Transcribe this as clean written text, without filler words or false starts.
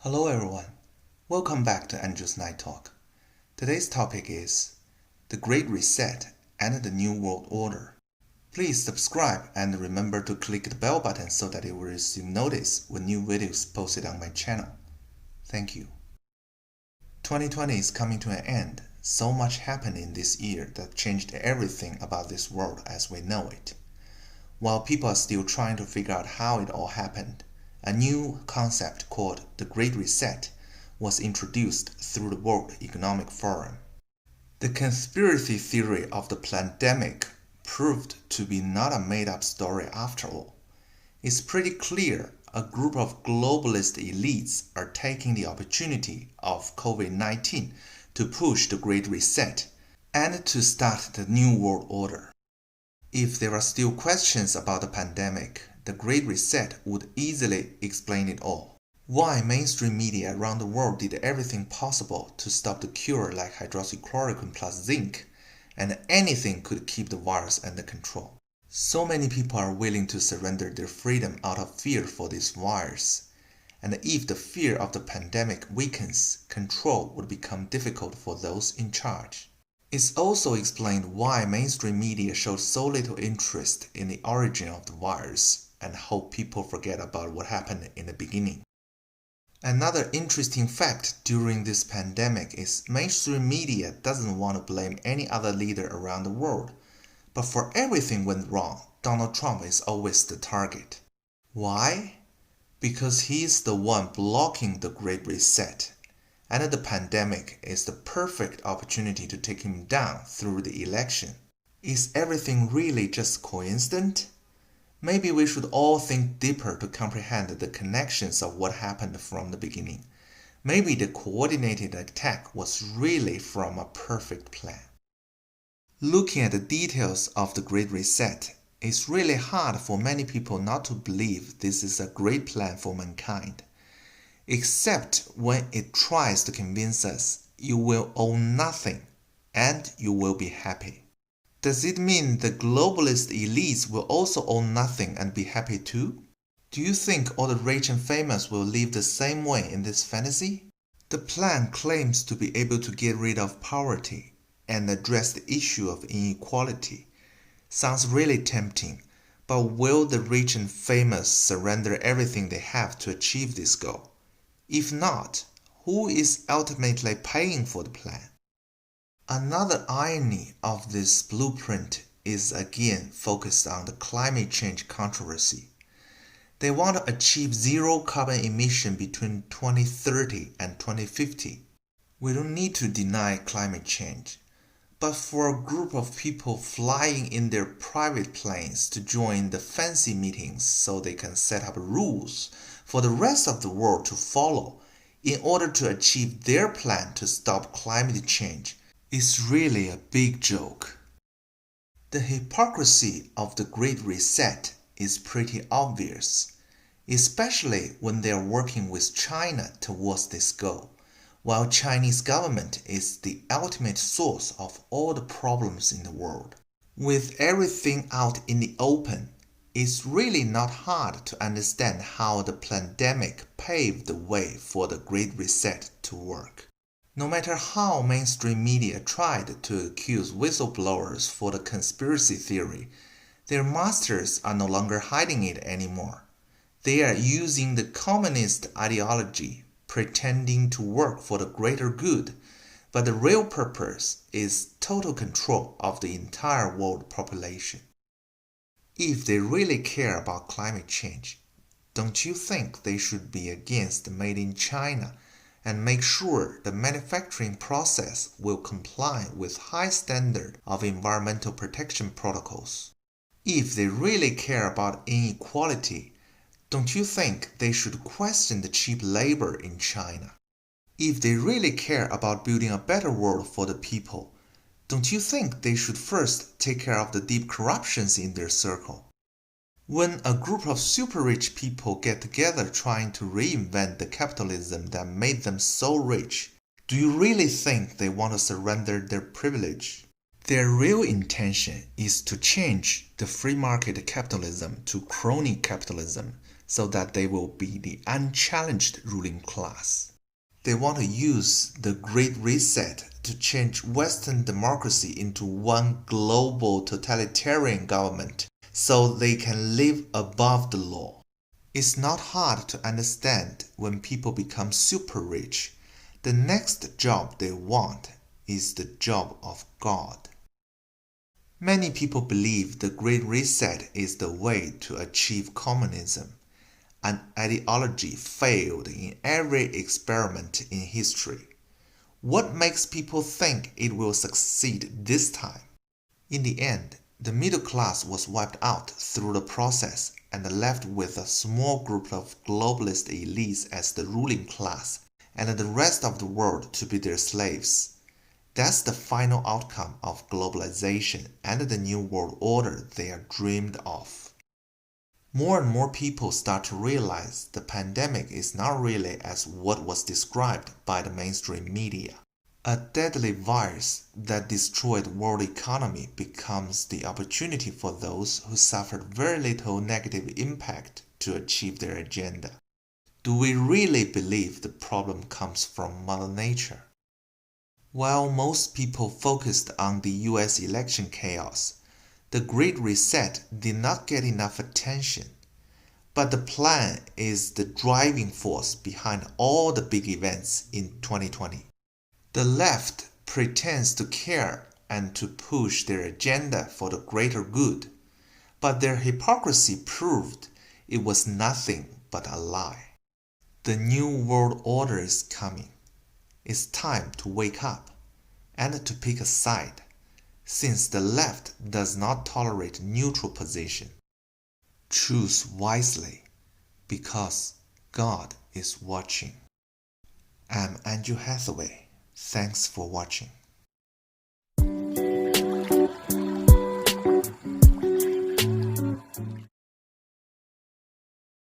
Hello everyone, welcome back to Andrew's Night Talk. Today's topic is the Great Reset and the New World Order. Please subscribe and remember to click the bell button so that you will receive notice when new videos posted on my channel. Thank you. 2020 is coming to an end. So much happened in this year that changed everything about this world as we know it. While people are still trying to figure out how it all happened, a new concept called the Great Reset was introduced through the World Economic Forum. The conspiracy theory of the pandemic proved to be not a made-up story after all. It's pretty clear a group of globalist elites are taking the opportunity of COVID-19 to push the Great Reset and to start the New World Order. If there are still questions about the pandemic, the Great Reset would easily explain it all. Why mainstream media around the world did everything possible to stop the cure like hydroxychloroquine plus zinc, and anything could keep the virus under control. So many people are willing to surrender their freedom out of fear for this virus. And if the fear of the pandemic weakens, control would become difficult for those in charge. It's also explained why mainstream media showed so little interest in the origin of the virus and hope people forget about what happened in the beginning. Another interesting fact during this pandemic is mainstream media doesn't want to blame any other leader around the world, but for everything went wrong, Donald Trump is always the target. Why? Because he's the one blocking the Great Reset, and the pandemic is the perfect opportunity to take him down through the election. Is everything really just coincidence? Maybe we should all think deeper to comprehend the connections of what happened from the beginning. Maybe the coordinated attack was really from a perfect plan. Looking at the details of the Great Reset, it's really hard for many people not to believe this is a great plan for mankind. Except when it tries to convince us you will own nothing and you will be happy. Does it mean the globalist elites will also own nothing and be happy too? Do you think all the rich and famous will live the same way in this fantasy? The plan claims to be able to get rid of poverty and address the issue of inequality. Sounds really tempting, but will the rich and famous surrender everything they have to achieve this goal? If not, who is ultimately paying for the plan? Another irony of this blueprint is again focused on the climate change controversy. They want to achieve zero carbon emission between 2030 and 2050. We don't need to deny climate change, but for a group of people flying in their private planes to join the fancy meetings so they can set up rules for the rest of the world to follow in order to achieve their plan to stop climate change, is really a big joke. The hypocrisy of the Great Reset is pretty obvious, especially when they are working with China towards this goal, while Chinese government is the ultimate source of all the problems in the world. With everything out in the open, it's really not hard to understand how the pandemic paved the way for the Great Reset to work. No matter how mainstream media tried to accuse whistleblowers for the conspiracy theory, their masters are no longer hiding it anymore. They are using the communist ideology, pretending to work for the greater good, but the real purpose is total control of the entire world population. If they really care about climate change, don't you think they should be against Made in China and make sure the manufacturing process will comply with high standard of environmental protection protocols? If they really care about inequality, don't you think they should question the cheap labor in China? If they really care about building a better world for the people, don't you think they should first take care of the deep corruptions in their circle? When a group of super-rich people get together trying to reinvent the capitalism that made them so rich, do you really think they want to surrender their privilege? Their real intention is to change the free market capitalism to crony capitalism so that they will be the unchallenged ruling class. They want to use the Great Reset to change Western democracy into one global totalitarian government so they can live above the law. It's not hard to understand when people become super rich. The next job they want is the job of God. Many people believe the Great Reset is the way to achieve communism, an ideology failed in every experiment in history. What makes people think it will succeed this time? In the end, the middle class was wiped out through the process and left with a small group of globalist elites as the ruling class and the rest of the world to be their slaves. That's the final outcome of globalization and the new world order they are dreamed of. More and more people start to realize the pandemic is not really as what was described by the mainstream media. A deadly virus that destroyed world economy becomes the opportunity for those who suffered very little negative impact to achieve their agenda. Do we really believe the problem comes from Mother Nature? While most people focused on the US election chaos, the Great Reset did not get enough attention. But the plan is the driving force behind all the big events in 2020. The left pretends to care and to push their agenda for the greater good, but their hypocrisy proved it was nothing but a lie. The new world order is coming. It's time to wake up and to pick a side, since the left does not tolerate neutral position. Choose wisely, because God is watching. I'm Andrew Hathaway. Thanks for watching.